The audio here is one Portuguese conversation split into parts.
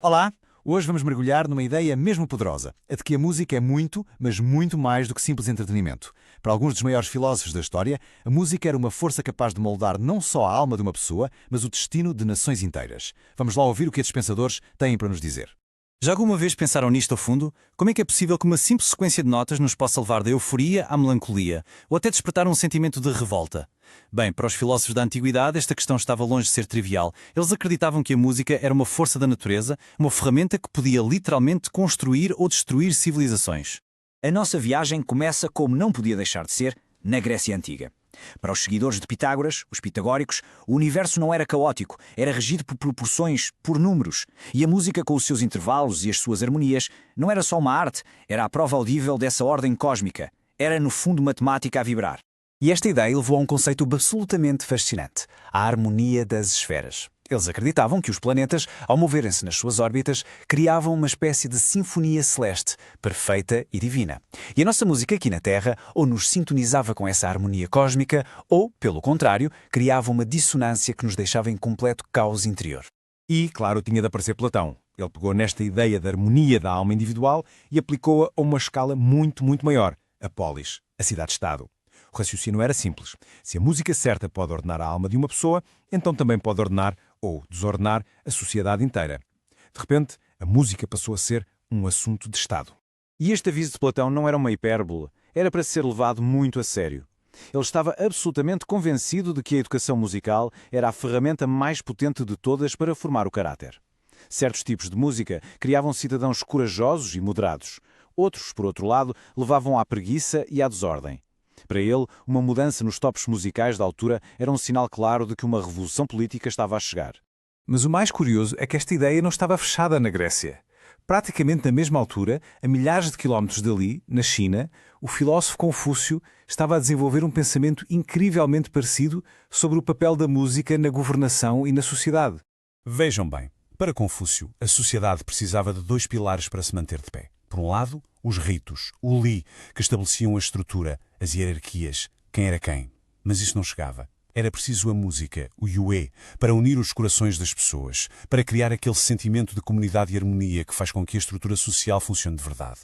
Olá! Hoje vamos mergulhar numa ideia mesmo poderosa, a de que a música é muito, mas muito mais do que simples entretenimento. Para alguns dos maiores filósofos da história, a música era uma força capaz de moldar não só a alma de uma pessoa, mas o destino de nações inteiras. Vamos lá ouvir o que estes pensadores têm para nos dizer. Já alguma vez pensaram nisto a fundo? Como é que é possível que uma simples sequência de notas nos possa levar da euforia à melancolia, ou até despertar um sentimento de revolta? Bem, para os filósofos da antiguidade, esta questão estava longe de ser trivial. Eles acreditavam que a música era uma força da natureza, uma ferramenta que podia literalmente construir ou destruir civilizações. A nossa viagem começa, como não podia deixar de ser, na Grécia Antiga. Para os seguidores de Pitágoras, os pitagóricos, o universo não era caótico, era regido por proporções, por números. E a música, com os seus intervalos e as suas harmonias, não era só uma arte, era a prova audível dessa ordem cósmica. Era, no fundo, matemática a vibrar. E esta ideia levou a um conceito absolutamente fascinante: a harmonia das esferas. Eles acreditavam que os planetas, ao moverem-se nas suas órbitas, criavam uma espécie de sinfonia celeste, perfeita e divina. E a nossa música aqui na Terra ou nos sintonizava com essa harmonia cósmica, ou, pelo contrário, criava uma dissonância que nos deixava em completo caos interior. E, claro, tinha de aparecer Platão. Ele pegou nesta ideia da harmonia da alma individual e aplicou-a a uma escala muito maior, a polis, a cidade-estado. O raciocínio era simples. Se a música certa pode ordenar a alma de uma pessoa, então também pode ordenar ou desordenar a sociedade inteira. De repente, a música passou a ser um assunto de Estado. E este aviso de Platão não era uma hipérbole, era para ser levado muito a sério. Ele estava absolutamente convencido de que a educação musical era a ferramenta mais potente de todas para formar o caráter. Certos tipos de música criavam cidadãos corajosos e moderados. Outros, por outro lado, levavam à preguiça e à desordem. Para ele, uma mudança nos topos musicais da altura era um sinal claro de que uma revolução política estava a chegar. Mas o mais curioso é que esta ideia não estava fechada na Grécia. Praticamente na mesma altura, a milhares de quilómetros dali, na China, o filósofo Confúcio estava a desenvolver um pensamento incrivelmente parecido sobre o papel da música na governação e na sociedade. Vejam bem, para Confúcio, a sociedade precisava de dois pilares para se manter de pé. Por um lado, os ritos, o li, que estabeleciam a estrutura, as hierarquias, quem era quem. Mas isso não chegava. Era preciso a música, o yué, para unir os corações das pessoas, para criar aquele sentimento de comunidade e harmonia que faz com que a estrutura social funcione de verdade.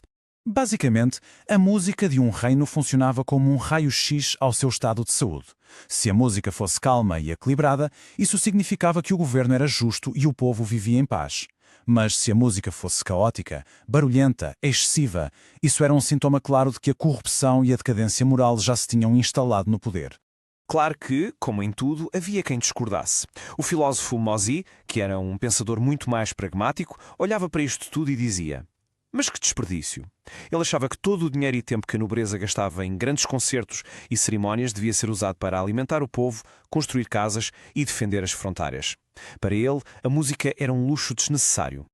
Basicamente, a música de um reino funcionava como um raio-x ao seu estado de saúde. Se a música fosse calma e equilibrada, isso significava que o governo era justo e o povo vivia em paz. Mas se a música fosse caótica, barulhenta, excessiva, isso era um sintoma claro de que a corrupção e a decadência moral já se tinham instalado no poder. Claro que, como em tudo, havia quem discordasse. O filósofo Mozi, que era um pensador muito mais pragmático, olhava para isto tudo e dizia: mas que desperdício! Ele achava que todo o dinheiro e tempo que a nobreza gastava em grandes concertos e cerimónias devia ser usado para alimentar o povo, construir casas e defender as fronteiras. Para ele, a música era um luxo desnecessário.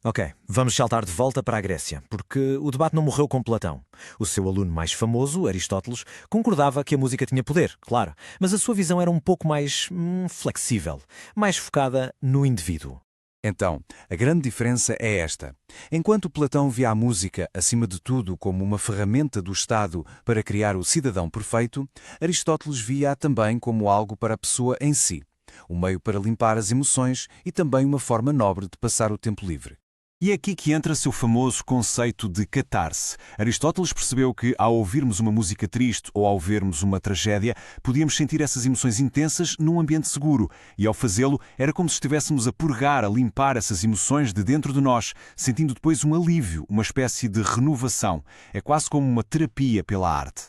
Ok, vamos saltar de volta para a Grécia, porque o debate não morreu com Platão. O seu aluno mais famoso, Aristóteles, concordava que a música tinha poder, claro, mas a sua visão era um pouco mais flexível, mais focada no indivíduo. Então, a grande diferença é esta. Enquanto Platão via a música, acima de tudo, como uma ferramenta do Estado para criar o cidadão perfeito, Aristóteles via-a também como algo para a pessoa em si, um meio para limpar as emoções e também uma forma nobre de passar o tempo livre. E é aqui que entra seu famoso conceito de catarse. Aristóteles percebeu que, ao ouvirmos uma música triste ou ao vermos uma tragédia, podíamos sentir essas emoções intensas num ambiente seguro. E, ao fazê-lo, era como se estivéssemos a purgar, a limpar essas emoções de dentro de nós, sentindo depois um alívio, uma espécie de renovação. É quase como uma terapia pela arte.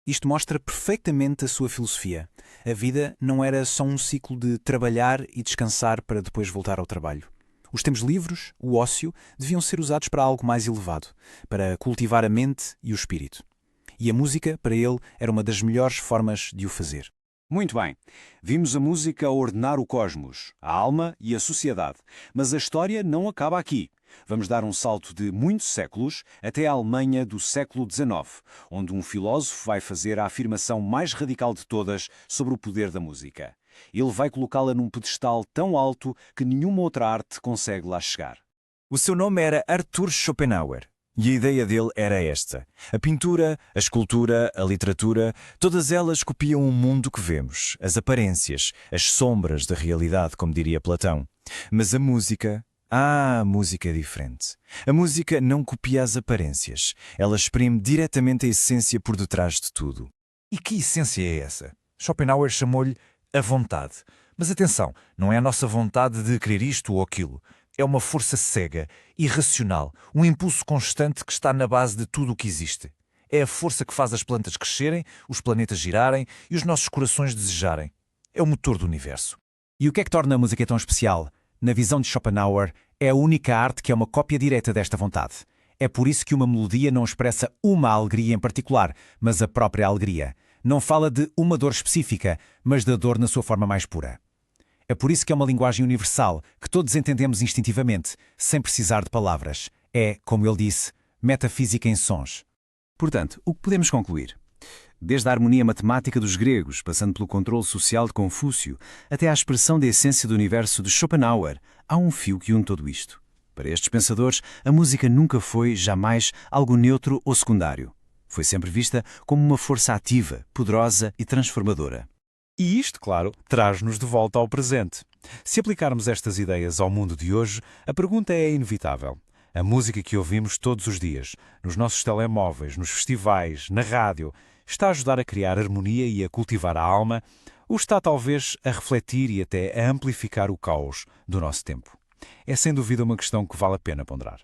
Isto mostra perfeitamente a sua filosofia. A vida não era só um ciclo de trabalhar e descansar para depois voltar ao trabalho. Os tempos livres, o ócio, deviam ser usados para algo mais elevado, para cultivar a mente e o espírito. E a música, para ele, era uma das melhores formas de o fazer. Muito bem. Vimos a música a ordenar o cosmos, a alma e a sociedade. Mas a história não acaba aqui. Vamos dar um salto de muitos séculos até a Alemanha do século XIX, onde um filósofo vai fazer a afirmação mais radical de todas sobre o poder da música. Ele vai colocá-la num pedestal tão alto que nenhuma outra arte consegue lá chegar. O seu nome era Arthur Schopenhauer. E a ideia dele era esta. A pintura, a escultura, a literatura, todas elas copiam o mundo que vemos, as aparências, as sombras da realidade, como diria Platão. Mas a música Ah, a música é diferente. A música não copia as aparências. Ela exprime diretamente a essência por detrás de tudo. E que essência é essa? Schopenhauer chamou-lhe a vontade. Mas atenção, não é a nossa vontade de querer isto ou aquilo. É uma força cega, irracional, um impulso constante que está na base de tudo o que existe. É a força que faz as plantas crescerem, os planetas girarem e os nossos corações desejarem. É o motor do universo. E o que é que torna a música tão especial? Na visão de Schopenhauer, é a única arte que é uma cópia direta desta vontade. É por isso que uma melodia não expressa uma alegria em particular, mas a própria alegria. Não fala de uma dor específica, mas da dor na sua forma mais pura. É por isso que é uma linguagem universal, que todos entendemos instintivamente, sem precisar de palavras. É, como ele disse, metafísica em sons. Portanto, o que podemos concluir? Desde a harmonia matemática dos gregos, passando pelo controle social de Confúcio, até à expressão da essência do universo de Schopenhauer, há um fio que une tudo isto. Para estes pensadores, a música nunca foi, jamais, algo neutro ou secundário. Foi sempre vista como uma força ativa, poderosa e transformadora. E isto, claro, traz-nos de volta ao presente. Se aplicarmos estas ideias ao mundo de hoje, a pergunta é inevitável. A música que ouvimos todos os dias, nos nossos telemóveis, nos festivais, na rádio, está a ajudar a criar harmonia e a cultivar a alma, ou está talvez a refletir e até a amplificar o caos do nosso tempo? É sem dúvida uma questão que vale a pena ponderar.